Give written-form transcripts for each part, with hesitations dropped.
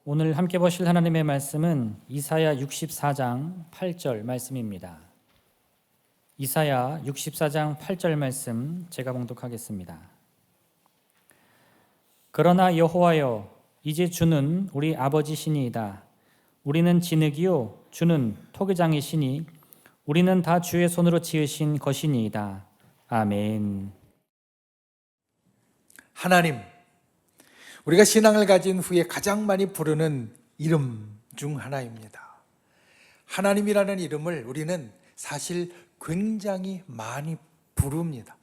오늘 함께 보실 하나님의 말씀은 이사야 64장 8절 말씀입니다. 이사야 64장 8절 말씀 제가 봉독하겠습니다. 그러나 여호와여, 이제 주는 우리 아버지시니이다. 우리는 진흙이요 주는 토기장이시니 우리는 다 주의 손으로 지으신 것이니이다. 아멘. 하나님, 우리가 신앙을 가진 후에 가장 많이 부르는 이름 중 하나입니다. 하나님이라는 이름을 우리는 사실 굉장히 많이 부릅니다.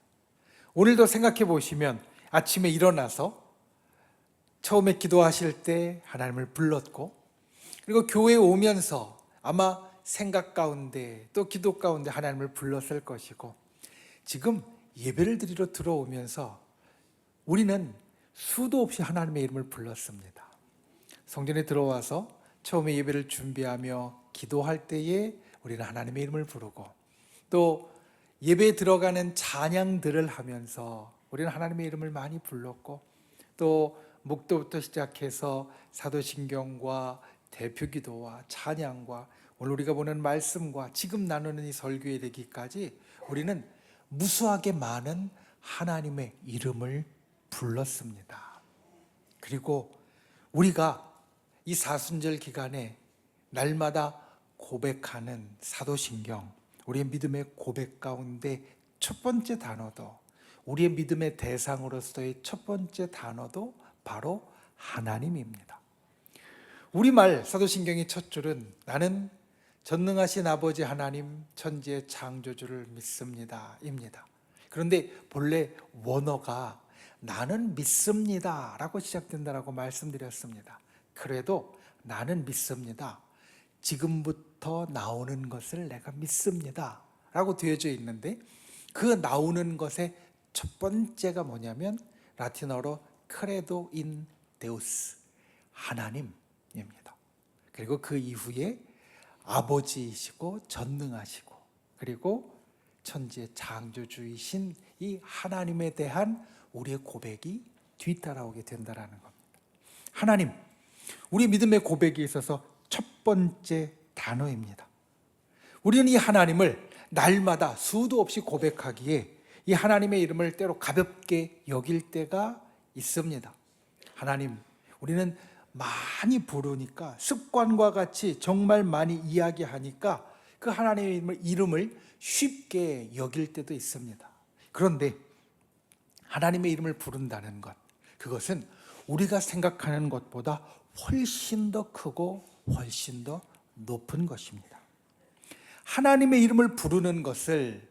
오늘도 생각해 보시면 아침에 일어나서 처음에 기도하실 때 하나님을 불렀고, 그리고 교회에 오면서 아마 생각 가운데 또 기도 가운데 하나님을 불렀을 것이고, 지금 예배를 드리러 들어오면서 우리는 수도 없이 하나님의 이름을 불렀습니다. 성전에 들어와서 처음에 예배를 준비하며 기도할 때에 우리는 하나님의 이름을 부르고, 또 예배에 들어가는 찬양들을 하면서 우리는 하나님의 이름을 많이 불렀고, 또 목도부터 시작해서 사도신경과 대표기도와 찬양과 오늘 우리가 보는 말씀과 지금 나누는 이 설교에 이르기까지 우리는 무수하게 많은 하나님의 이름을 불렀습니다. 그리고 우리가 이 사순절 기간에 날마다 고백하는 사도신경, 우리의 믿음의 고백 가운데 첫 번째 단어도, 우리의 믿음의 대상으로서의 첫 번째 단어도 바로 하나님입니다. 우리말 사도신경의 첫 줄은 나는 전능하신 아버지 하나님 천지의 창조주를 믿습니다 입니다. 그런데 본래 원어가 나는 믿습니다 라고 시작된다라고 말씀드렸습니다. 그래도 나는 믿습니다, 지금부터 나오는 것을 내가 믿습니다 라고 되어져 있는데, 그 나오는 것의 첫 번째가 뭐냐면 라틴어로 크레도 인 데우스, 하나님입니다. 그리고 그 이후에 아버지이시고 전능하시고 그리고 천지의 창조주이신 이 하나님에 대한 우리의 고백이 뒤따라오게 된다라는 겁니다. 하나님, 우리 믿음의 고백에 있어서 첫 번째 단어입니다. 우리는 이 하나님을 날마다 수도 없이 고백하기에 이 하나님의 이름을 때로 가볍게 여길 때가 있습니다. 하나님, 우리는 많이 부르니까 습관과 같이 정말 많이 이야기하니까 그 하나님의 이름을 쉽게 여길 때도 있습니다. 그런데 하나님의 이름을 부른다는 것, 그것은 우리가 생각하는 것보다 훨씬 더 크고 훨씬 더 높은 것입니다. 하나님의 이름을 부르는 것을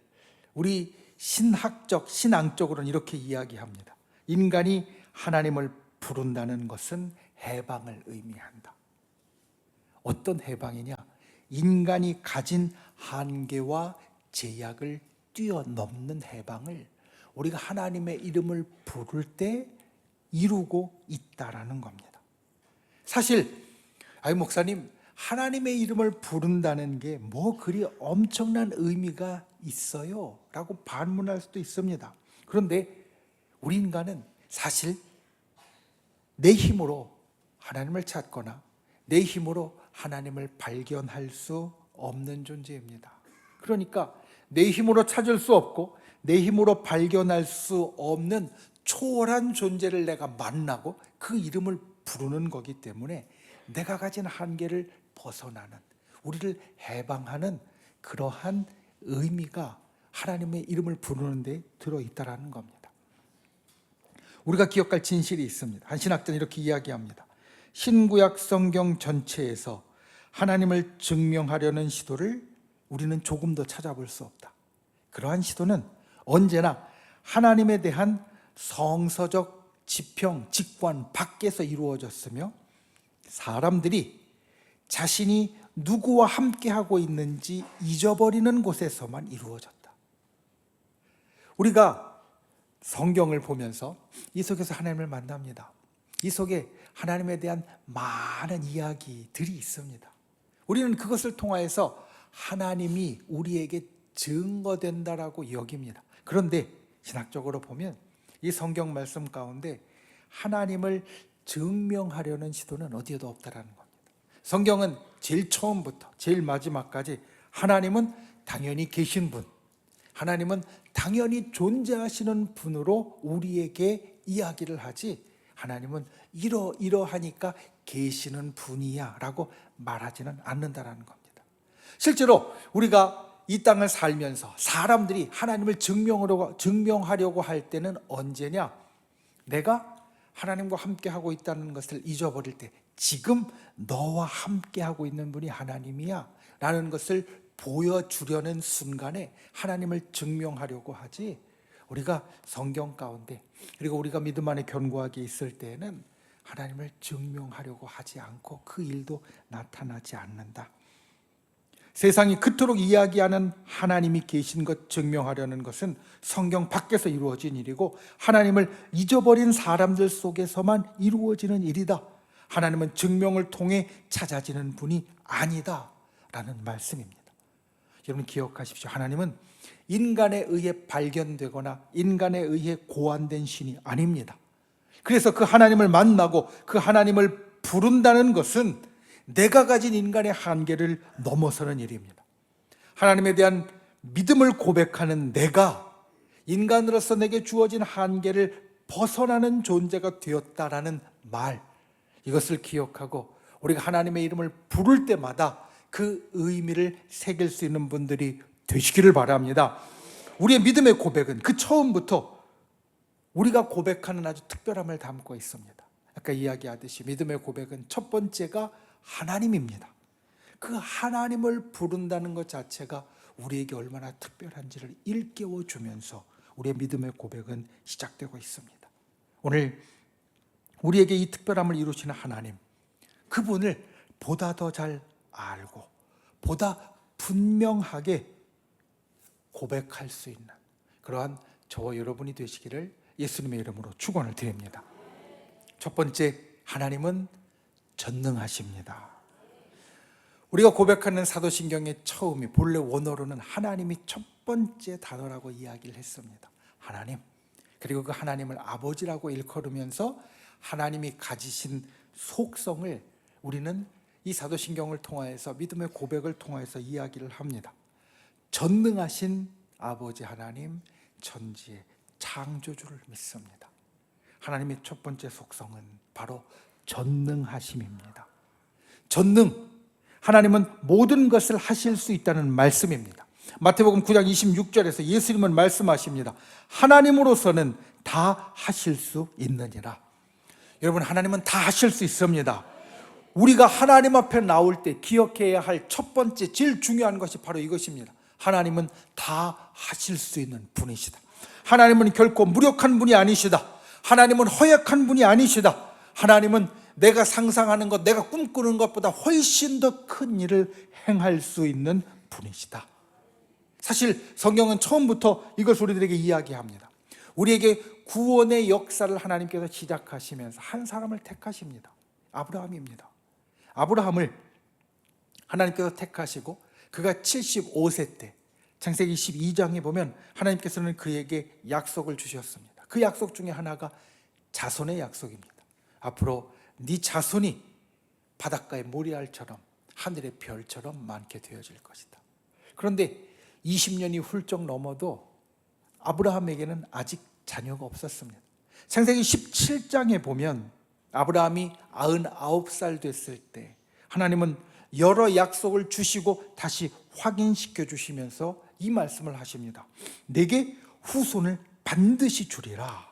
우리 신앙적으로는 이렇게 이야기합니다. 인간이 하나님을 부른다는 것은 해방을 의미한다. 어떤 해방이냐? 인간이 가진 한계와 제약을 뛰어넘는 해방을 우리가 하나님의 이름을 부를 때 이루고 있다라는 겁니다. 사실 목사님, 하나님의 이름을 부른다는 게 뭐 그리 엄청난 의미가 있어요? 라고 반문할 수도 있습니다. 그런데 우리 인간은 사실 내 힘으로 하나님을 찾거나 내 힘으로 하나님을 발견할 수 없는 존재입니다. 그러니까 내 힘으로 찾을 수 없고 내 힘으로 발견할 수 없는 초월한 존재를 내가 만나고 그 이름을 부르는 거기 때문에 내가 가진 한계를 벗어나는, 우리를 해방하는 그러한 의미가 하나님의 이름을 부르는 데 들어있다라는 겁니다. 우리가 기억할 진실이 있습니다. 한 신학자는 이렇게 이야기합니다. 신구약 성경 전체에서 하나님을 증명하려는 시도를 우리는 조금 더 찾아볼 수 없다. 그러한 시도는 언제나 하나님에 대한 성서적 지평, 직관 밖에서 이루어졌으며 사람들이 자신이 누구와 함께하고 있는지 잊어버리는 곳에서만 이루어졌다. 우리가 성경을 보면서 이 속에서 하나님을 만납니다. 이 속에 하나님에 대한 많은 이야기들이 있습니다. 우리는 그것을 통하여서 하나님이 우리에게 증거된다라고 여깁니다. 그런데 신학적으로 보면 이 성경 말씀 가운데 하나님을 증명하려는 시도는 어디에도 없다라는 겁니다. 성경은 제일 처음부터 제일 마지막까지 하나님은 당연히 계신 분, 하나님은 당연히 존재하시는 분으로 우리에게 이야기를 하지, 하나님은 이러하니까 계시는 분이야 라고 말하지는 않는다라는 겁니다. 실제로 우리가 이 땅을 살면서 사람들이 하나님을 증명하려고 할 때는 언제냐? 내가 하나님과 함께하고 있다는 것을 잊어버릴 때, 지금 너와 함께하고 있는 분이 하나님이야 라는 것을 보여주려는 순간에 하나님을 증명하려고 하지, 우리가 성경 가운데 그리고 우리가 믿음 안에 견고하게 있을 때에는 하나님을 증명하려고 하지 않고 그 일도 나타나지 않는다. 세상이 그토록 이야기하는 하나님이 계신 것 증명하려는 것은 성경 밖에서 이루어진 일이고 하나님을 잊어버린 사람들 속에서만 이루어지는 일이다. 하나님은 증명을 통해 찾아지는 분이 아니다 라는 말씀입니다. 여러분 기억하십시오. 하나님은 인간에 의해 발견되거나 인간에 의해 고안된 신이 아닙니다. 그래서 그 하나님을 만나고 그 하나님을 부른다는 것은 내가 가진 인간의 한계를 넘어서는 일입니다. 하나님에 대한 믿음을 고백하는 내가 인간으로서 내게 주어진 한계를 벗어나는 존재가 되었다라는 말, 이것을 기억하고 우리가 하나님의 이름을 부를 때마다 그 의미를 새길 수 있는 분들이 되시기를 바랍니다. 우리의 믿음의 고백은 그 처음부터 우리가 고백하는 아주 특별함을 담고 있습니다. 아까 이야기하듯이 믿음의 고백은 첫 번째가 하나님입니다. 그 하나님을 부른다는 것 자체가 우리에게 얼마나 특별한지를 일깨워주면서 우리의 믿음의 고백은 시작되고 있습니다. 오늘 우리에게 이 특별함을 이루시는 하나님, 그분을 보다 더 잘 알고 보다 분명하게 고백할 수 있는 그러한 저와 여러분이 되시기를 예수님의 이름으로 축원을 드립니다. 첫 번째, 하나님은 전능하십니다. 우리가 고백하는 사도신경의 처음이 본래 원어로는 하나님이 첫 번째 단어라고 이야기를 했습니다. 하나님, 그리고 그 하나님을 아버지라고 일컬으면서 하나님이 가지신 속성을 우리는 이 사도신경을 통하여서 믿음의 고백을 통하여서 이야기를 합니다. 전능하신 아버지 하나님, 천지의 창조주를 믿습니다. 하나님의 첫 번째 속성은 바로 전능하심입니다. 전능, 하나님은 모든 것을 하실 수 있다는 말씀입니다. 마태복음 9장 26절에서 예수님은 말씀하십니다. 하나님으로서는 다 하실 수 있느니라. 여러분, 하나님은 다 하실 수 있습니다. 우리가 하나님 앞에 나올 때 기억해야 할 첫 번째 제일 중요한 것이 바로 이것입니다. 하나님은 다 하실 수 있는 분이시다. 하나님은 결코 무력한 분이 아니시다. 하나님은 허약한 분이 아니시다. 하나님은 내가 상상하는 것, 내가 꿈꾸는 것보다 훨씬 더 큰 일을 행할 수 있는 분이시다. 사실 성경은 처음부터 이것을 우리들에게 이야기합니다. 우리에게 구원의 역사를 하나님께서 시작하시면서 한 사람을 택하십니다. 아브라함입니다. 아브라함을 하나님께서 택하시고 그가 75세 때 창세기 12장에 보면 하나님께서는 그에게 약속을 주셨습니다. 그 약속 중에 하나가 자손의 약속입니다. 앞으로 네 자손이 바닷가의 모래알처럼 하늘의 별처럼 많게 되어질 것이다. 그런데 20년이 훌쩍 넘어도 아브라함에게는 아직 자녀가 없었습니다. 창세기 17장에 보면 아브라함이 99살 됐을 때 하나님은 여러 약속을 주시고 다시 확인시켜 주시면서 이 말씀을 하십니다. 내게 후손을 반드시 주리라.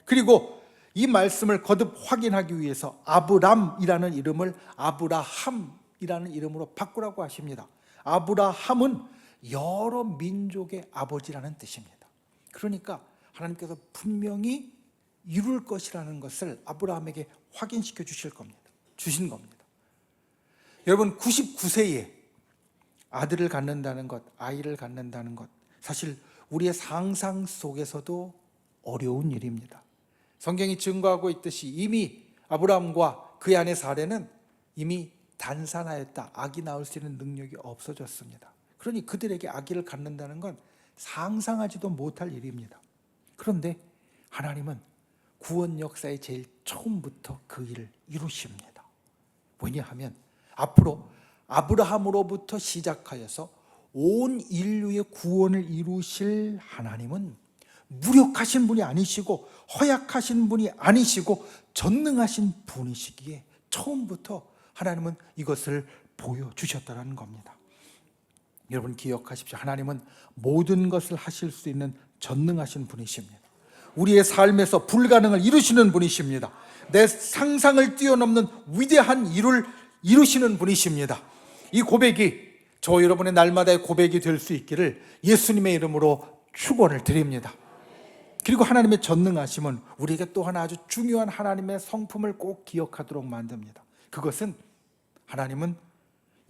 그리고 이 말씀을 거듭 확인하기 위해서 아브람이라는 이름을 아브라함이라는 이름으로 바꾸라고 하십니다. 아브라함은 여러 민족의 아버지라는 뜻입니다. 그러니까 하나님께서 분명히 이룰 것이라는 것을 아브라함에게 확인시켜 주신 겁니다. 여러분, 99세에 아들을 갖는다는 것, 아이를 갖는다는 것, 사실 우리의 상상 속에서도 어려운 일입니다. 성경이 증거하고 있듯이 이미 아브라함과 그의 아내 사레는 이미 단산하였다. 아기 낳을 수 있는 능력이 없어졌습니다. 그러니 그들에게 아기를 갖는다는 건 상상하지도 못할 일입니다. 그런데 하나님은 구원 역사의 제일 처음부터 그 일을 이루십니다. 왜냐하면 앞으로 아브라함으로부터 시작하여서 온 인류의 구원을 이루실 하나님은 무력하신 분이 아니시고 허약하신 분이 아니시고 전능하신 분이시기에 처음부터 하나님은 이것을 보여주셨다는 겁니다. 여러분 기억하십시오. 하나님은 모든 것을 하실 수 있는 전능하신 분이십니다. 우리의 삶에서 불가능을 이루시는 분이십니다. 내 상상을 뛰어넘는 위대한 일을 이루시는 분이십니다. 이 고백이 저 여러분의 날마다의 고백이 될 수 있기를 예수님의 이름으로 축원을 드립니다. 그리고 하나님의 전능하심은 우리에게 또 하나 아주 중요한 하나님의 성품을 꼭 기억하도록 만듭니다. 그것은 하나님은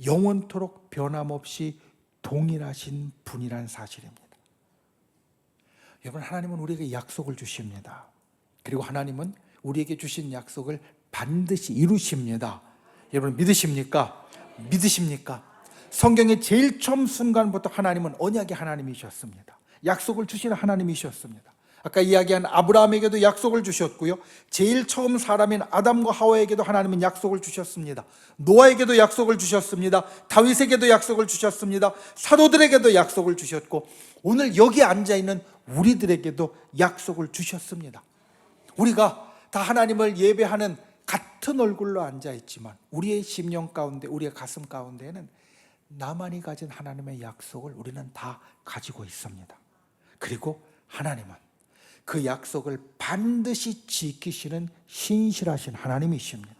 영원토록 변함없이 동일하신 분이라는 사실입니다. 여러분, 하나님은 우리에게 약속을 주십니다. 그리고 하나님은 우리에게 주신 약속을 반드시 이루십니다. 여러분 믿으십니까? 믿으십니까? 성경의 제일 처음 순간부터 하나님은 언약의 하나님이셨습니다. 약속을 주시는 하나님이셨습니다. 아까 이야기한 아브라함에게도 약속을 주셨고요, 제일 처음 사람인 아담과 하와에게도 하나님은 약속을 주셨습니다. 노아에게도 약속을 주셨습니다. 다윗에게도 약속을 주셨습니다. 사도들에게도 약속을 주셨고 오늘 여기 앉아있는 우리들에게도 약속을 주셨습니다. 우리가 다 하나님을 예배하는 같은 얼굴로 앉아있지만 우리의 심령 가운데, 우리의 가슴 가운데에는 나만이 가진 하나님의 약속을 우리는 다 가지고 있습니다. 그리고 하나님은 그 약속을 반드시 지키시는 신실하신 하나님이십니다.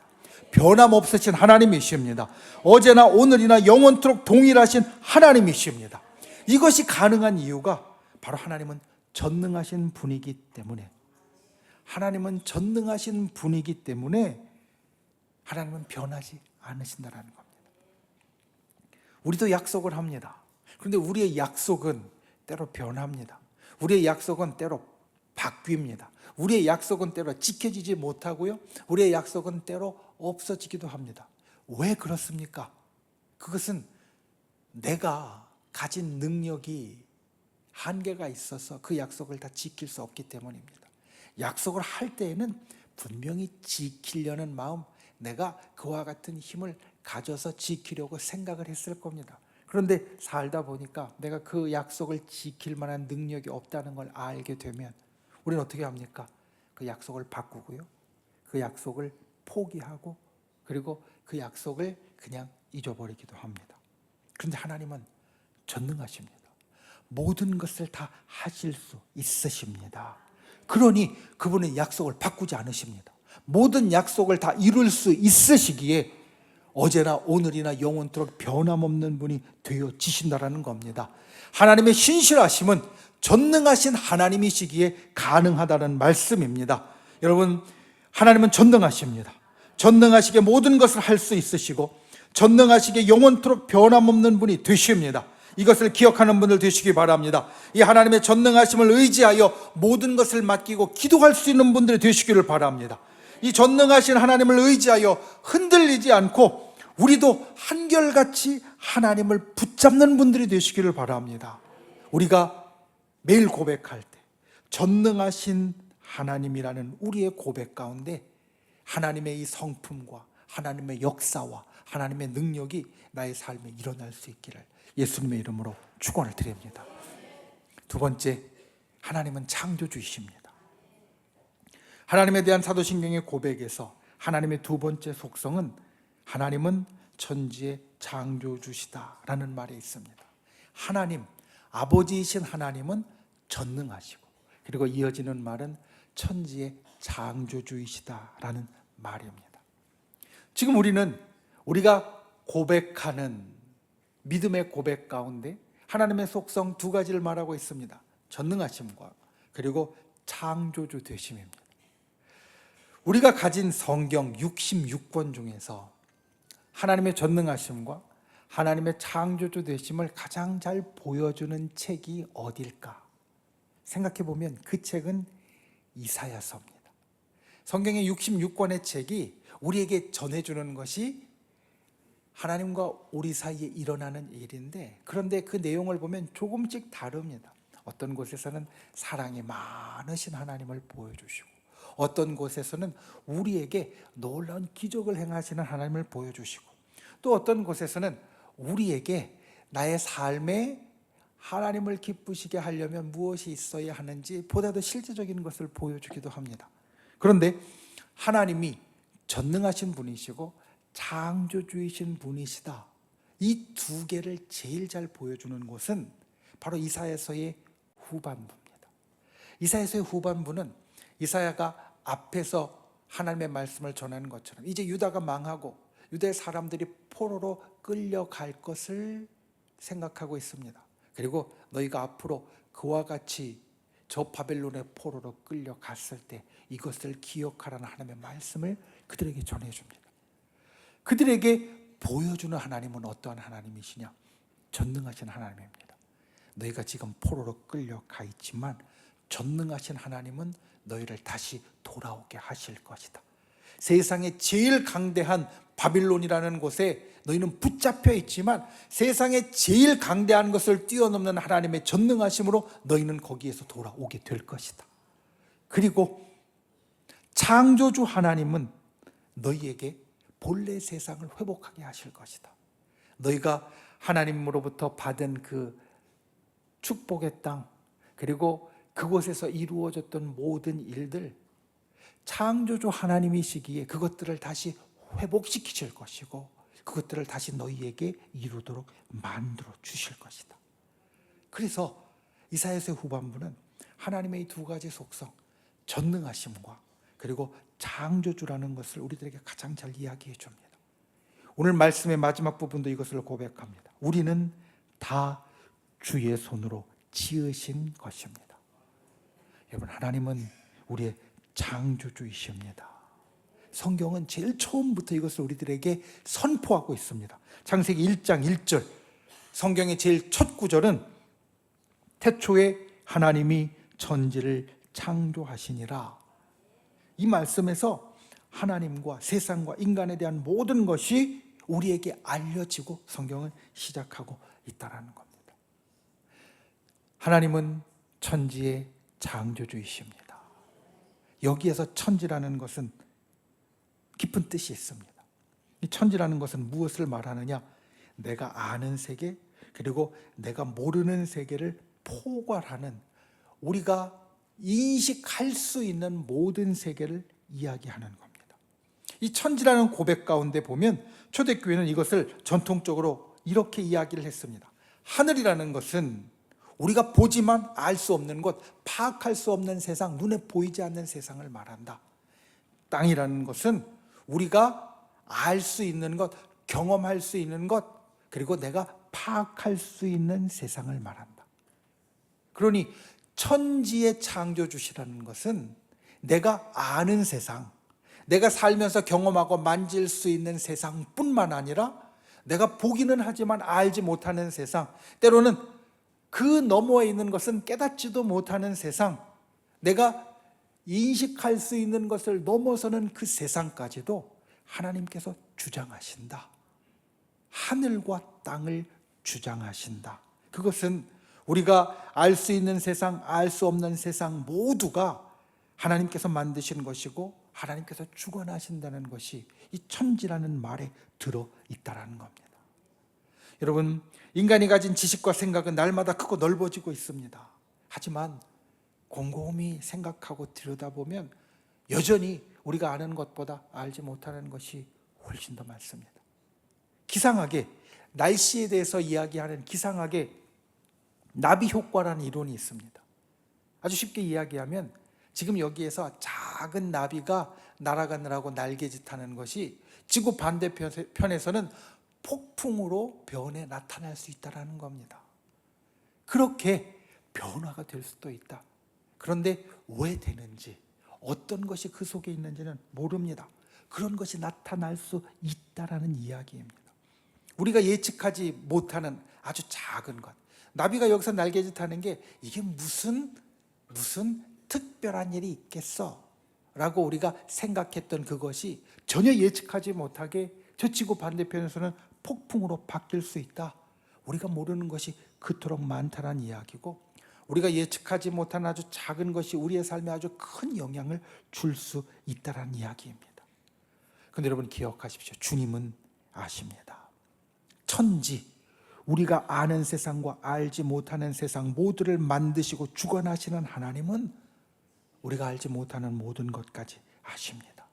변함없으신 하나님이십니다. 어제나 오늘이나 영원토록 동일하신 하나님이십니다. 이것이 가능한 이유가 바로 하나님은 전능하신 분이기 때문에, 하나님은 전능하신 분이기 때문에 하나님은 변하지 않으신다는 겁니다. 우리도 약속을 합니다. 그런데 우리의 약속은 때로 변합니다. 우리의 약속은 때로 바뀝니다. 우리의 약속은 때로 지켜지지 못하고요, 우리의 약속은 때로 없어지기도 합니다. 왜 그렇습니까? 그것은 내가 가진 능력이 한계가 있어서 그 약속을 다 지킬 수 없기 때문입니다. 약속을 할 때에는 분명히 지키려는 마음, 내가 그와 같은 힘을 가져서 지키려고 생각을 했을 겁니다. 그런데 살다 보니까 내가 그 약속을 지킬 만한 능력이 없다는 걸 알게 되면 우리는 어떻게 합니까? 그 약속을 바꾸고요, 그 약속을 포기하고, 그리고 그 약속을 그냥 잊어버리기도 합니다. 그런데 하나님은 전능하십니다. 모든 것을 다 하실 수 있으십니다. 그러니 그분은 약속을 바꾸지 않으십니다. 모든 약속을 다 이룰 수 있으시기에 어제나 오늘이나 영원토록 변함없는 분이 되어지신다라는 겁니다. 하나님의 신실하심은 전능하신 하나님이시기에 가능하다는 말씀입니다. 여러분, 하나님은 전능하십니다. 전능하시게 모든 것을 할 수 있으시고 전능하시게 영원토록 변함없는 분이 되십니다. 이것을 기억하는 분들 되시기 바랍니다. 이 하나님의 전능하심을 의지하여 모든 것을 맡기고 기도할 수 있는 분들이 되시기를 바랍니다. 이 전능하신 하나님을 의지하여 흔들리지 않고 우리도 한결같이 하나님을 붙잡는 분들이 되시기를 바랍니다. 우리가 매일 고백할 때 전능하신 하나님이라는 우리의 고백 가운데 하나님의 이 성품과 하나님의 역사와 하나님의 능력이 나의 삶에 일어날 수 있기를 예수님의 이름으로 축원을 드립니다. 두 번째, 하나님은 창조주이십니다. 하나님에 대한 사도신경의 고백에서 하나님의 두 번째 속성은 하나님은 천지의 창조주시다라는 말이 있습니다. 하나님, 아버지이신 하나님은 전능하시고, 그리고 이어지는 말은 천지의 창조주이시다라는 말입니다. 지금 우리가 고백하는 믿음의 고백 가운데 하나님의 속성 두 가지를 말하고 있습니다. 전능하심과 그리고 창조주 되심입니다. 우리가 가진 성경 66권 중에서 하나님의 전능하심과 하나님의 창조주 되심을 가장 잘 보여주는 책이 어딜까? 생각해 보면 그 책은 이사야서입니다. 성경의 66권의 책이 우리에게 전해주는 것이 하나님과 우리 사이에 일어나는 일인데, 그런데 그 내용을 보면 조금씩 다릅니다. 어떤 곳에서는 사랑이 많으신 하나님을 보여주시고, 어떤 곳에서는 우리에게 놀라운 기적을 행하시는 하나님을 보여주시고, 또 어떤 곳에서는 우리에게 나의 삶에 하나님을 기쁘시게 하려면 무엇이 있어야 하는지 보다 더 실제적인 것을 보여주기도 합니다. 그런데 하나님이 전능하신 분이시고 창조주이신 분이시다, 이 두 개를 제일 잘 보여주는 곳은 바로 이사야서의 후반부입니다. 이사야서의 후반부는 이사야가 앞에서 하나님의 말씀을 전하는 것처럼 이제 유다가 망하고 유다의 사람들이 포로로 끌려갈 것을 생각하고 있습니다. 그리고 너희가 앞으로 그와 같이 저 바벨론의 포로로 끌려갔을 때 이것을 기억하라는 하나님의 말씀을 그들에게 전해줍니다. 그들에게 보여주는 하나님은 어떠한 하나님이시냐? 전능하신 하나님입니다. 너희가 지금 포로로 끌려가 있지만 전능하신 하나님은 너희를 다시 돌아오게 하실 것이다. 세상에 제일 강대한 바빌론이라는 곳에 너희는 붙잡혀 있지만 세상에 제일 강대한 것을 뛰어넘는 하나님의 전능하심으로 너희는 거기에서 돌아오게 될 것이다. 그리고 창조주 하나님은 너희에게 본래 세상을 회복하게 하실 것이다. 너희가 하나님으로부터 받은 그 축복의 땅, 그리고 그곳에서 이루어졌던 모든 일들, 창조주 하나님이시기에 그것들을 다시 회복시키실 것이고 그것들을 다시 너희에게 이루도록 만들어 주실 것이다. 그래서 이사야서의 후반부는 하나님의 이 두 가지 속성, 전능하심과 그리고 창조주라는 것을 우리들에게 가장 잘 이야기해 줍니다. 오늘 말씀의 마지막 부분도 이것을 고백합니다. 우리는 다 주의 손으로 지으신 것입니다. 여러분, 하나님은 우리의 창조주이십니다. 성경은 제일 처음부터 이것을 우리들에게 선포하고 있습니다. 창세기 1장 1절, 성경의 제일 첫 구절은 태초에 하나님이 천지를 창조하시니라. 이 말씀에서 하나님과 세상과 인간에 대한 모든 것이 우리에게 알려지고 성경은 시작하고 있다는 겁니다. 하나님은 천지의 창조주이십니다. 여기에서 천지라는 것은 깊은 뜻이 있습니다. 이 천지라는 것은 무엇을 말하느냐? 내가 아는 세계, 그리고 내가 모르는 세계를 포괄하는, 우리가 인식할 수 있는 모든 세계를 이야기하는 겁니다. 이 천지라는 고백 가운데 보면 초대교회는 이것을 전통적으로 이렇게 이야기를 했습니다. 하늘이라는 것은 우리가 보지만 알 수 없는 것, 파악할 수 없는 세상, 눈에 보이지 않는 세상을 말한다. 땅이라는 것은 우리가 알 수 있는 것, 경험할 수 있는 것, 그리고 내가 파악할 수 있는 세상을 말한다. 그러니 천지의 창조주시라는 것은 내가 아는 세상, 내가 살면서 경험하고 만질 수 있는 세상뿐만 아니라 내가 보기는 하지만 알지 못하는 세상, 때로는 그 너머에 있는 것은 깨닫지도 못하는 세상, 내가 인식할 수 있는 것을 넘어서는 그 세상까지도 하나님께서 주장하신다. 하늘과 땅을 주장하신다. 그것은 우리가 알 수 있는 세상, 알 수 없는 세상 모두가 하나님께서 만드신 것이고 하나님께서 주관하신다는 것이 이 천지라는 말에 들어있다는 겁니다. 여러분, 인간이 가진 지식과 생각은 날마다 크고 넓어지고 있습니다. 하지만 곰곰이 생각하고 들여다보면 여전히 우리가 아는 것보다 알지 못하는 것이 훨씬 더 많습니다. 기상학에, 날씨에 대해서 이야기하는 기상학에 나비 효과라는 이론이 있습니다. 아주 쉽게 이야기하면 지금 여기에서 작은 나비가 날아가느라고 날개짓하는 것이 지구 반대편에서는 폭풍으로 변해 나타날 수 있다는 겁니다. 그렇게 변화가 될 수도 있다. 그런데 왜 되는지, 어떤 것이 그 속에 있는지는 모릅니다. 그런 것이 나타날 수 있다라는 이야기입니다. 우리가 예측하지 못하는 아주 작은 것, 나비가 여기서 날개짓하는 게 이게 무슨 특별한 일이 있겠어? 라고 우리가 생각했던 그것이 전혀 예측하지 못하게 저 지구 반대편에서는 폭풍으로 바뀔 수 있다. 우리가 모르는 것이 그토록 많다는 이야기고, 우리가 예측하지 못한 아주 작은 것이 우리의 삶에 아주 큰 영향을 줄 수 있다는 이야기입니다. 그런데 여러분 기억하십시오. 주님은 아십니다. 천지, 우리가 아는 세상과 알지 못하는 세상 모두를 만드시고 주관하시는 하나님은 우리가 알지 못하는 모든 것까지 아십니다.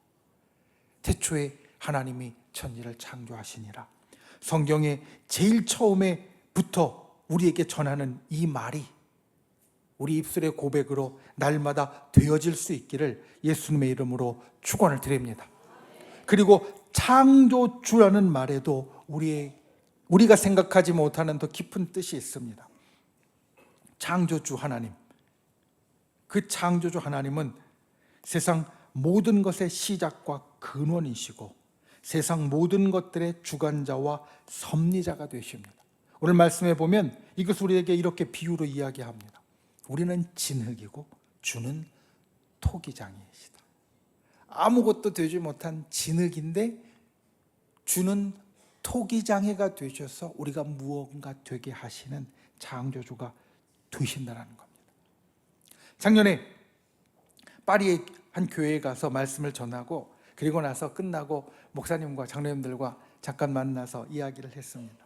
태초에 하나님이 천지를 창조하시니라. 성경의 제일 처음에부터 우리에게 전하는 이 말이 우리 입술의 고백으로 날마다 되어질 수 있기를 예수님의 이름으로 축원을 드립니다. 그리고 창조주라는 말에도 우리가 생각하지 못하는 더 깊은 뜻이 있습니다. 창조주 하나님, 그 창조주 하나님은 세상 모든 것의 시작과 근원이시고 세상 모든 것들의 주관자와 섭리자가 되십니다. 오늘 말씀에 보면 이것을 우리에게 이렇게 비유로 이야기합니다. 우리는 진흙이고 주는 토기장이시다. 아무것도 되지 못한 진흙인데 주는 토기장애가 되셔서 우리가 무언가 되게 하시는 창조주가 되신다는 겁니다. 작년에 파리의 한 교회에 가서 말씀을 전하고 그리고 나서 끝나고 목사님과 장로님들과 잠깐 만나서 이야기를 했습니다.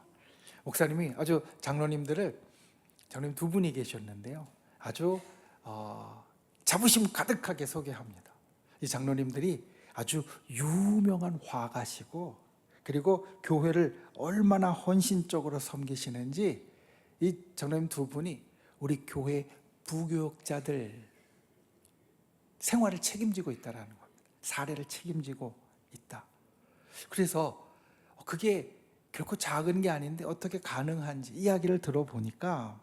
목사님이 아주 장로님 두 분이 계셨는데요. 아주 자부심 가득하게 소개합니다. 이 장로님들이 아주 유명한 화가시고 그리고 교회를 얼마나 헌신적으로 섬기시는지 이 장로님 두 분이 우리 교회 부교육자들 생활을 책임지고 있다는 겁니다. 사례를 책임지고 있다. 그래서 그게 결코 작은 게 아닌데 어떻게 가능한지 이야기를 들어보니까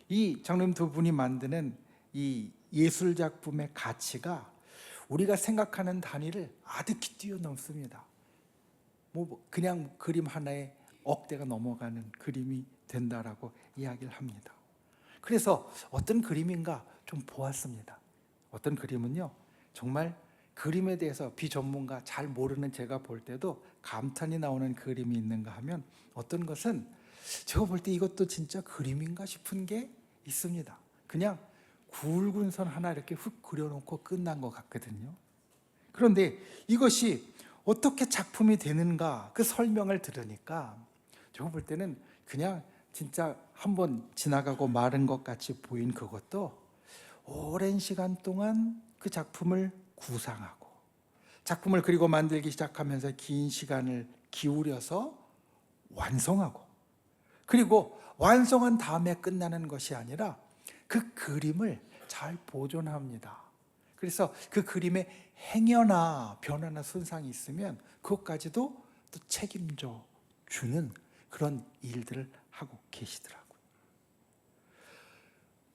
이 장로님 두 분이 만드는 이 예술 작품의 가치가 우리가 생각하는 단위를 아득히 뛰어넘습니다. 그냥 그림 하나에 억대가 넘어가는 그림이 된다라고 이야기를 합니다. 그래서 어떤 그림인가 좀 보았습니다. 어떤 그림은요, 정말 그림에 대해서 비전문가 잘 모르는 제가 볼 때도 감탄이 나오는 그림이 있는가 하면 어떤 것은 제가 볼 때 이것도 진짜 그림인가 싶은 게 있습니다. 그냥 굵은 선 하나 이렇게 훅 그려놓고 끝난 것 같거든요. 그런데 이것이 어떻게 작품이 되는가 그 설명을 들으니까 제가 볼 때는 그냥 진짜 한번 지나가고 마른 것 같이 보인 그것도 오랜 시간 동안 그 작품을 구상하고 작품을 그리고 만들기 시작하면서 긴 시간을 기울여서 완성하고 그리고 완성한 다음에 끝나는 것이 아니라 그 그림을 잘 보존합니다. 그래서 그 그림에 행여나 변화나 손상이 있으면 그것까지도 또 책임져 주는 그런 일들을 하고 계시더라고요.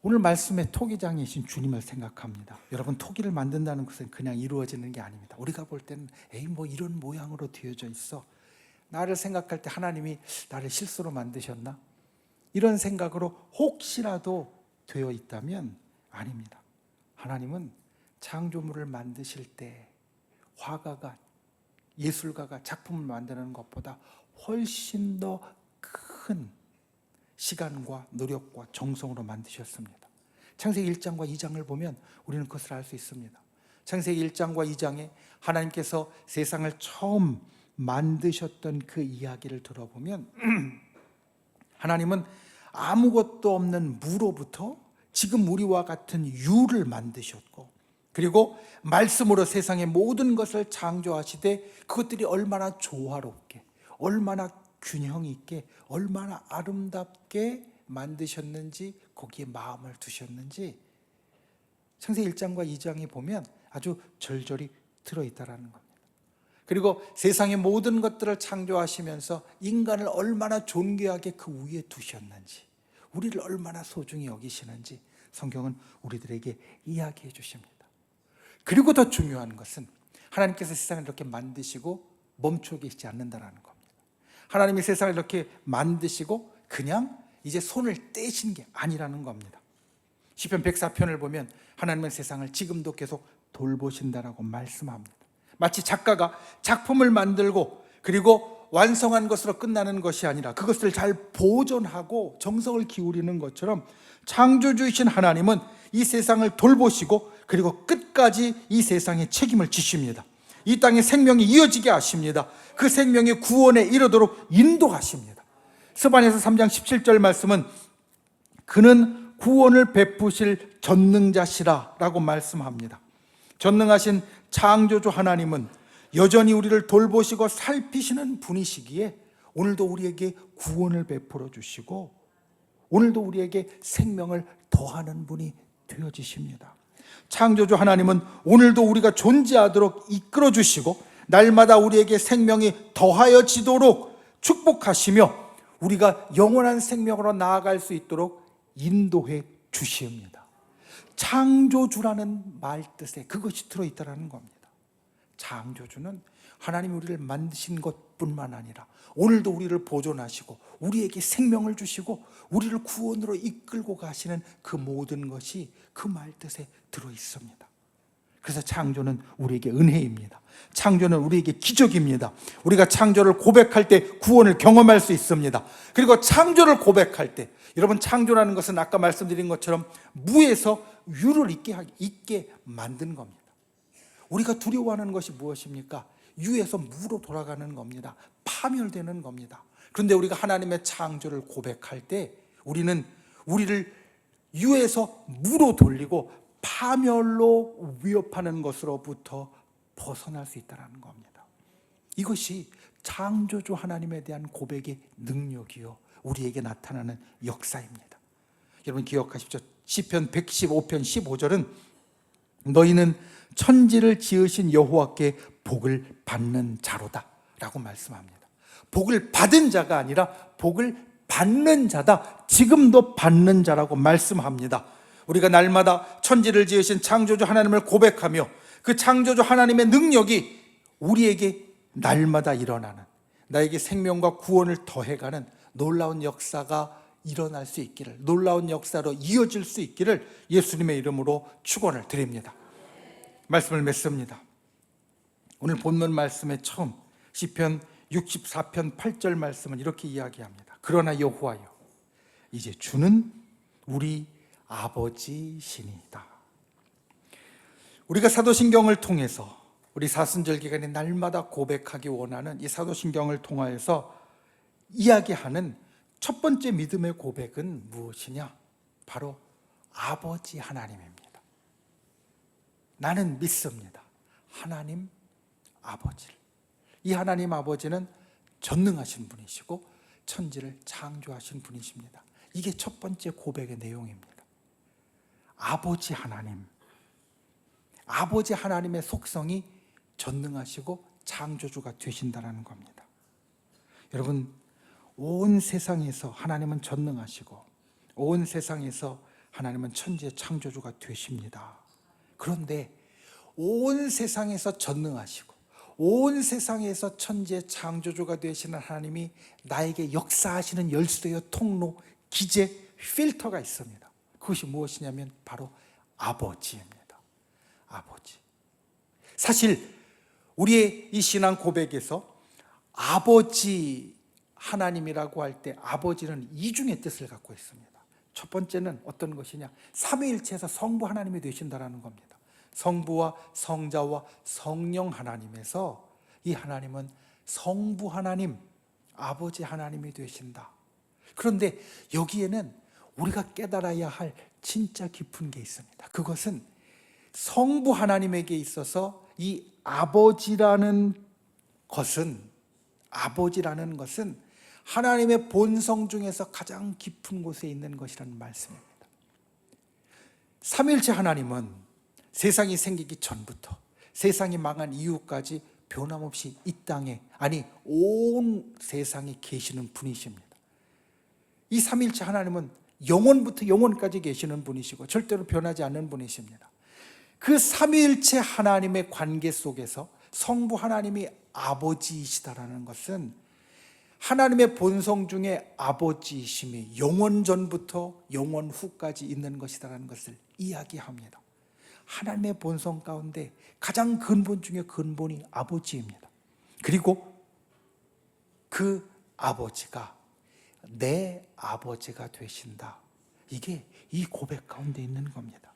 오늘 말씀의 토기장이신 주님을 생각합니다. 여러분, 토기를 만든다는 것은 그냥 이루어지는 게 아닙니다. 우리가 볼 때는 이런 모양으로 되어져 있어. 나를 생각할 때 하나님이 나를 실수로 만드셨나? 이런 생각으로 혹시라도 되어 있다면 아닙니다. 하나님은 창조물을 만드실 때 화가가, 예술가가 작품을 만드는 것보다 훨씬 더 큰 시간과 노력과 정성으로 만드셨습니다. 창세기 1장과 2장을 보면 우리는 그것을 알 수 있습니다. 창세기 1장과 2장에 하나님께서 세상을 처음 만드셨던 그 이야기를 들어보면 하나님은 아무것도 없는 무로부터 지금 우리와 같은 유를 만드셨고 그리고 말씀으로 세상의 모든 것을 창조하시되 그것들이 얼마나 조화롭게 얼마나 균형 있게 얼마나 아름답게 만드셨는지 거기에 마음을 두셨는지 창세기 1장과 2장에 보면 아주 절절히 들어있다라는 겁니다. 그리고 세상의 모든 것들을 창조하시면서 인간을 얼마나 존귀하게 그 위에 두셨는지 우리를 얼마나 소중히 여기시는지 성경은 우리들에게 이야기해 주십니다. 그리고 더 중요한 것은 하나님께서 세상을 이렇게 만드시고 멈춰 계시지 않는다는 겁니다. 하나님이 세상을 이렇게 만드시고 그냥 이제 손을 떼신 게 아니라는 겁니다. 시편 104편을 보면 하나님은 세상을 지금도 계속 돌보신다라고 말씀합니다. 마치 작가가 작품을 만들고 그리고 완성한 것으로 끝나는 것이 아니라 그것을 잘 보존하고 정성을 기울이는 것처럼 창조주이신 하나님은 이 세상을 돌보시고 그리고 끝까지 이 세상에 책임을 지십니다. 이 땅에 생명이 이어지게 하십니다. 그 생명이 구원에 이르도록 인도하십니다. 스바냐서 3장 17절 말씀은 그는 구원을 베푸실 전능자시라 라고 말씀합니다. 전능하신 창조주 하나님은 여전히 우리를 돌보시고 살피시는 분이시기에 오늘도 우리에게 구원을 베풀어 주시고 오늘도 우리에게 생명을 더하는 분이 되어지십니다. 창조주 하나님은 오늘도 우리가 존재하도록 이끌어 주시고 날마다 우리에게 생명이 더하여지도록 축복하시며 우리가 영원한 생명으로 나아갈 수 있도록 인도해 주십니다. 창조주라는 말 뜻에 그것이 들어있다는 겁니다. 창조주는 하나님이 우리를 만드신 것뿐만 아니라 오늘도 우리를 보존하시고 우리에게 생명을 주시고 우리를 구원으로 이끌고 가시는 그 모든 것이 그 말 뜻에 들어있습니다. 그래서 창조는 우리에게 은혜입니다. 창조는 우리에게 기적입니다. 우리가 창조를 고백할 때 구원을 경험할 수 있습니다. 그리고 창조를 고백할 때 여러분, 창조라는 것은 아까 말씀드린 것처럼 무에서 유를 있게 만든 겁니다. 우리가 두려워하는 것이 무엇입니까? 유에서 무로 돌아가는 겁니다. 파멸되는 겁니다. 그런데 우리가 하나님의 창조를 고백할 때 우리는 우리를 유에서 무로 돌리고 파멸로 위협하는 것으로부터 벗어날 수 있다는 겁니다. 이것이 창조주 하나님에 대한 고백의 능력이요 우리에게 나타나는 역사입니다. 여러분 기억하십시오. 시편 115편 15절은 너희는 천지를 지으신 여호와께 복을 받는 자로다 라고 말씀합니다. 복을 받은 자가 아니라 복을 받는 자다. 지금도 받는 자라고 말씀합니다. 우리가 날마다 천지를 지으신 창조주 하나님을 고백하며 그 창조주 하나님의 능력이 우리에게 날마다 일어나는, 나에게 생명과 구원을 더해가는 놀라운 역사가 일어날 수 있기를, 놀라운 역사로 이어질 수 있기를 예수님의 이름으로 축원을 드립니다. 말씀을 맺습니다. 오늘 본문 말씀의 처음 시편 64편 8절 말씀은 이렇게 이야기합니다. 그러나 여호와여, 이제 주는 우리 아버지시니이다. 우리가 사도신경을 통해서 우리 사순절 기간에 날마다 고백하기 원하는 이 사도신경을 통하여서 이야기하는 첫 번째 믿음의 고백은 무엇이냐? 바로 아버지 하나님입니다. 나는 믿습니다. 하나님 아버지를. 이 하나님 아버지는 전능하신 분이시고 천지를 창조하신 분이십니다. 이게 첫 번째 고백의 내용입니다. 아버지 하나님. 아버지 하나님의 속성이 전능하시고 창조주가 되신다는 겁니다. 여러분, 온 세상에서 하나님은 전능하시고 온 세상에서 하나님은 천지의 창조주가 되십니다. 그런데 온 세상에서 전능하시고 온 세상에서 천지의 창조주가 되시는 하나님이 나에게 역사하시는 열쇠요 통로, 기재, 필터가 있습니다. 그것이 무엇이냐면 바로 아버지입니다. 아버지. 사실 우리의 이 신앙 고백에서 아버지 하나님이라고 할 때 아버지는 이중의 뜻을 갖고 있습니다. 첫 번째는 어떤 것이냐? 삼위일체에서 성부 하나님이 되신다는 겁니다. 성부와 성자와 성령 하나님에서 이 하나님은 성부 하나님, 아버지 하나님이 되신다. 그런데 여기에는 우리가 깨달아야 할 진짜 깊은 게 있습니다. 그것은 성부 하나님에게 있어서 이 아버지라는 것은 하나님의 본성 중에서 가장 깊은 곳에 있는 것이라는 말씀입니다. 삼위일체 하나님은 세상이 생기기 전부터 세상이 망한 이후까지 변함없이 이 땅에, 아니 온 세상에 계시는 분이십니다. 이 삼위일체 하나님은 영원부터 영원까지 계시는 분이시고 절대로 변하지 않는 분이십니다. 그 삼위일체 하나님의 관계 속에서 성부 하나님이 아버지이시다라는 것은 하나님의 본성 중에 아버지이심이 영원 전부터 영원 후까지 있는 것이다라는 것을 이야기합니다. 하나님의 본성 가운데 가장 근본 중에 근본이 아버지입니다. 그리고 그 아버지가 내 아버지가 되신다. 이게 이 고백 가운데 있는 겁니다.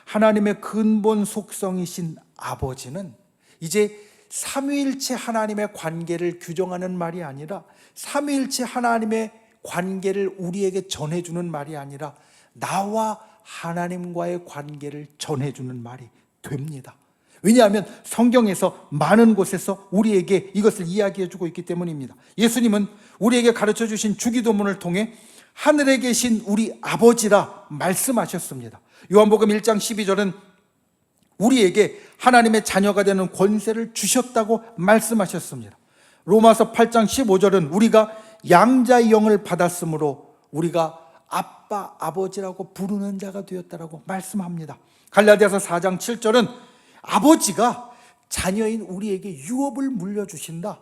하나님의 근본 속성이신 아버지는 이제 삼위일체 하나님의 관계를 규정하는 말이 아니라, 삼위일체 하나님의 관계를 우리에게 전해주는 말이 아니라 나와 하나님과의 관계를 전해주는 말이 됩니다. 왜냐하면 성경에서 많은 곳에서 우리에게 이것을 이야기해주고 있기 때문입니다. 예수님은 우리에게 가르쳐 주신 주기도문을 통해 하늘에 계신 우리 아버지라 말씀하셨습니다. 요한복음 1장 12절은 우리에게 하나님의 자녀가 되는 권세를 주셨다고 말씀하셨습니다. 로마서 8장 15절은 우리가 양자의 영을 받았으므로 우리가 아빠, 아버지라고 부르는 자가 되었다라고 말씀합니다. 갈라디아서 4장 7절은 아버지가 자녀인 우리에게 유업을 물려주신다.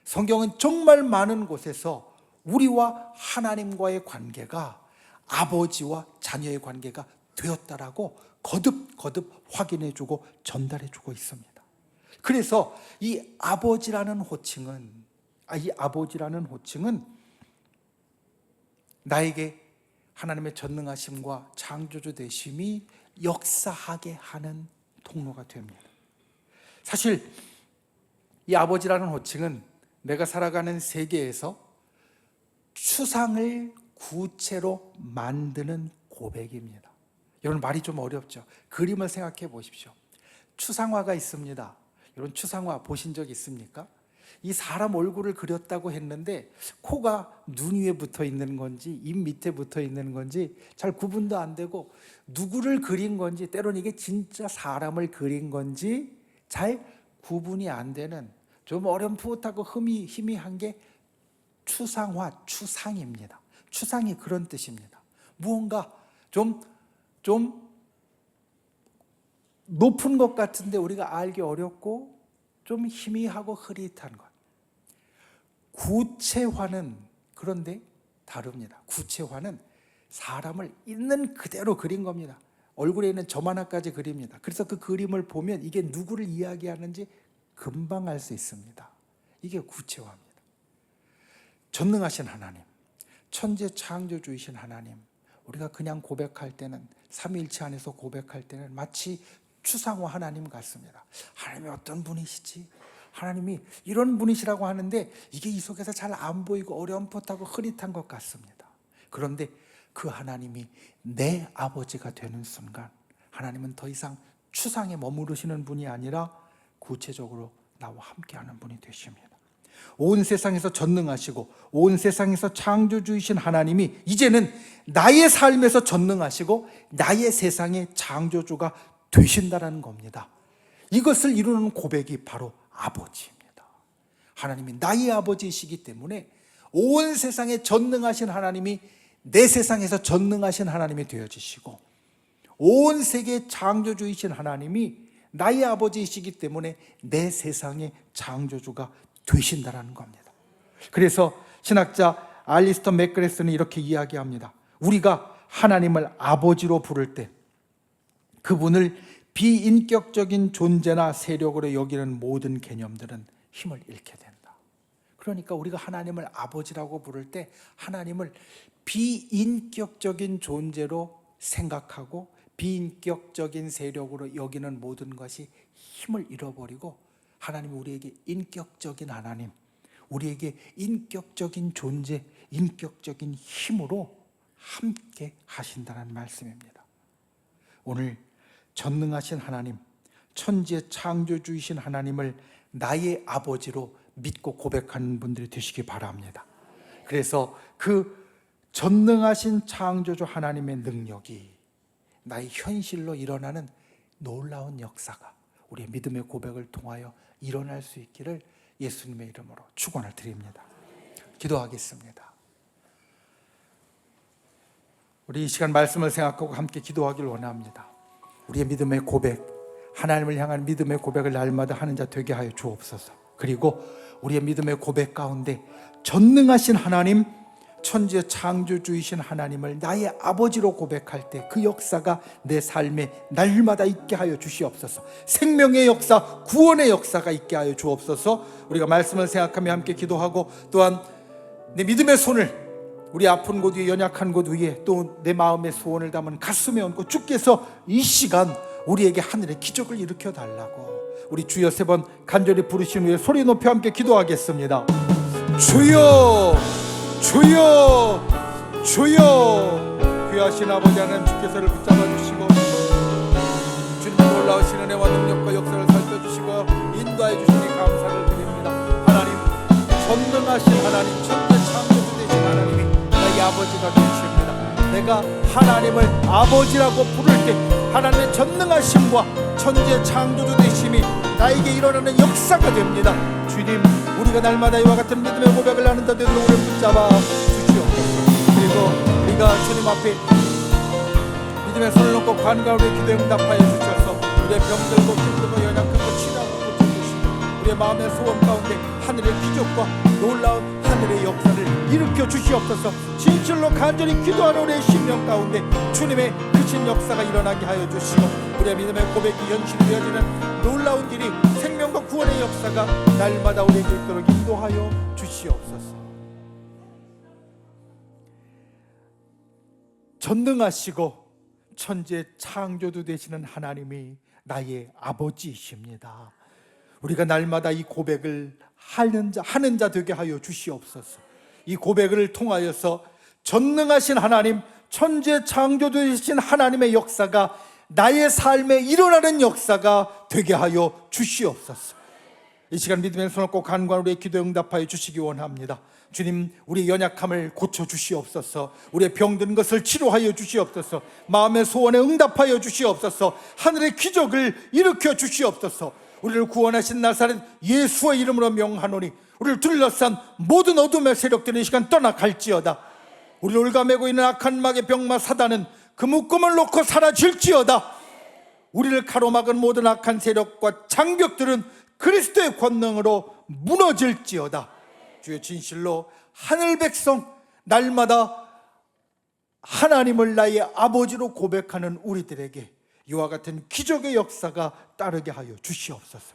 성경은 정말 많은 곳에서 우리와 하나님과의 관계가 아버지와 자녀의 관계가 되었다라고 거듭 확인해주고 전달해주고 있습니다. 그래서 이 아버지라는 호칭은 나에게 하나님의 전능하심과 창조주 되심이 역사하게 하는 통로가 됩니다. 사실 이 아버지라는 호칭은 내가 살아가는 세계에서 추상을 구체로 만드는 고백입니다. 여러분, 말이 좀 어렵죠? 그림을 생각해 보십시오. 추상화가 있습니다. 여러분, 추상화 보신 적 있습니까? 이 사람 얼굴을 그렸다고 했는데 코가 눈 위에 붙어 있는 건지 입 밑에 붙어 있는 건지 잘 구분도 안 되고, 누구를 그린 건지 때로는 이게 진짜 사람을 그린 건지 잘 구분이 안 되는 좀 어렴풋하고 희미한 게 추상화, 추상입니다. 추상이 그런 뜻입니다. 무언가 좀 높은 것 같은데 우리가 알기 어렵고 좀 희미하고 흐릿한 것. 구체화는 그런데 다릅니다. 구체화는 사람을 있는 그대로 그린 겁니다. 얼굴에 있는 점 하나까지 그립니다. 그래서 그 그림을 보면 이게 누구를 이야기하는지 금방 알 수 있습니다. 이게 구체화입니다. 전능하신 하나님, 천재 창조주이신 하나님, 우리가 그냥 고백할 때는, 삼위일체 안에서 고백할 때는 마치 추상화 하나님 같습니다. 하나님이 어떤 분이시지? 하나님이 이런 분이시라고 하는데 이게 이 속에서 잘 안 보이고 어렴풋하고 흐릿한 것 같습니다. 그런데 그 하나님이 내 아버지가 되는 순간 하나님은 더 이상 추상에 머무르시는 분이 아니라 구체적으로 나와 함께하는 분이 되십니다. 온 세상에서 전능하시고 온 세상에서 창조주이신 하나님이 이제는 나의 삶에서 전능하시고 나의 세상의 창조주가 되신다는 겁니다. 이것을 이루는 고백이 바로 아버지입니다. 하나님이 나의 아버지이시기 때문에 온 세상에 전능하신 하나님이 내 세상에서 전능하신 하나님이 되어지시고, 온 세계 창조주이신 하나님이 나의 아버지이시기 때문에 내 세상의 창조주가 되신다라는 겁니다. 그래서 신학자 알리스터 맥그레스는 이렇게 이야기합니다. 우리가 하나님을 아버지로 부를 때 그분을 비인격적인 존재나 세력으로 여기는 모든 개념들은 힘을 잃게 된다. 그러니까 우리가 하나님을 아버지라고 부를 때 하나님을 비인격적인 존재로 생각하고 비인격적인 세력으로 여기는 모든 것이 힘을 잃어버리고, 하나님이 우리에게 인격적인 하나님, 우리에게 인격적인 존재, 인격적인 힘으로 함께 하신다는 말씀입니다. 오늘 전능하신 하나님, 천지의 창조주이신 하나님을 나의 아버지로 믿고 고백하는 분들이 되시기 바랍니다. 그래서 그 전능하신 창조주 하나님의 능력이 나의 현실로 일어나는 놀라운 역사가 우리의 믿음의 고백을 통하여 일어날 수 있기를 예수님의 이름으로 축원을 드립니다. 기도하겠습니다. 우리 이 시간 말씀을 생각하고 함께 기도하기를 원합니다. 우리의 믿음의 고백, 하나님을 향한 믿음의 고백을 날마다 하는 자 되게 하여 주옵소서. 그리고 우리의 믿음의 고백 가운데 전능하신 하나님, 천지의 창조주이신 하나님을 나의 아버지로 고백할 때 그 역사가 내 삶에 날마다 있게 하여 주시옵소서. 생명의 역사, 구원의 역사가 있게 하여 주옵소서. 우리가 말씀을 생각하며 함께 기도하고, 또한 내 믿음의 손을 우리 아픈 곳 위에, 연약한 곳 위에, 또 내 마음의 소원을 담은 가슴에 얹고, 주께서 이 시간 우리에게 하늘의 기적을 일으켜 달라고 우리 주여 3번 간절히 부르신 후에 소리 높여 함께 기도하겠습니다. 주여, 주여, 주여. 귀하신 아버지 하나님, 주께서를 붙잡아 주시고 주님의 놀라우신 은혜와 능력과 역사를 살펴주시고 인도해 주시니 감사를 드립니다. 하나님, 전능하신 하나님, 천재 창조주 되신 하나님이 나의 아버지가 되십니다. 내가 하나님을 아버지라고 부를 때 하나님의 전능하심과 천재 창조주 되심이 나에게 일어나는 역사가 됩니다. 주님, 우리가 날마다 이와 같은 믿음의 고백을 하는 자들을 오래 붙잡아 주시옵소서. 그리고 우리가 주님 앞에 믿음의 손을 놓고 간가운데 기도에 응답하여 주셔서 우리의 병들고 힘들고 연약한 것 치료하고 고쳐주시고 우리의 마음의 소원 가운데 하늘의 기적과 놀라운 하늘의 역사를 일으켜 주시옵소서. 진실로 간절히 기도하는 우리의 심령 가운데 주님의 크신 역사가 일어나게 하여 주시고 우리의 믿음의 고백이 현실이 되어지는 놀라운 일이, 생명과 구원의 역사가 날마다 우리에게 있도록 인도하여 주시옵소서. 전능하시고 천재 창조주 되시는 하나님이 나의 아버지이십니다. 우리가 날마다 이 고백을 하는 자 되게 하여 주시옵소서. 이 고백을 통하여서 전능하신 하나님, 천재 창조주 되신 하나님의 역사가 나의 삶에 일어나는 역사가 되게 하여 주시옵소서. 이 시간 믿음의 손을 꼭 간구하는 우리의 기도에 응답하여 주시기 원합니다. 주님, 우리의 연약함을 고쳐주시옵소서. 우리의 병든 것을 치료하여 주시옵소서. 마음의 소원에 응답하여 주시옵소서. 하늘의 기적을 일으켜 주시옵소서. 우리를 구원하신 나사렛 예수의 이름으로 명하노니 우리를 둘러싼 모든 어둠의 세력들이 이 시간 떠나갈지어다. 우리를 올가매고 있는 악한 마귀의 병마 사단은 그 묶음을 놓고 사라질지어다. 우리를 가로막은 모든 악한 세력과 장벽들은 그리스도의 권능으로 무너질지어다. 주의 진실로 하늘 백성 날마다 하나님을 나의 아버지로 고백하는 우리들에게 이와 같은 기적의 역사가 따르게 하여 주시옵소서.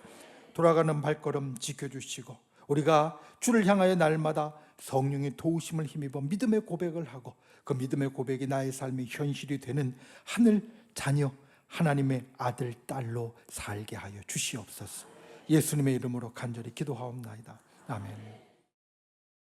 돌아가는 발걸음 지켜주시고 우리가 주를 향하여 날마다 성령의 도우심을 힘입어 믿음의 고백을 하고 그 믿음의 고백이 나의 삶의 현실이 되는 하늘 자녀, 하나님의 아들, 딸로 살게 하여 주시옵소서. 예수님의 이름으로 간절히 기도하옵나이다. 아멘.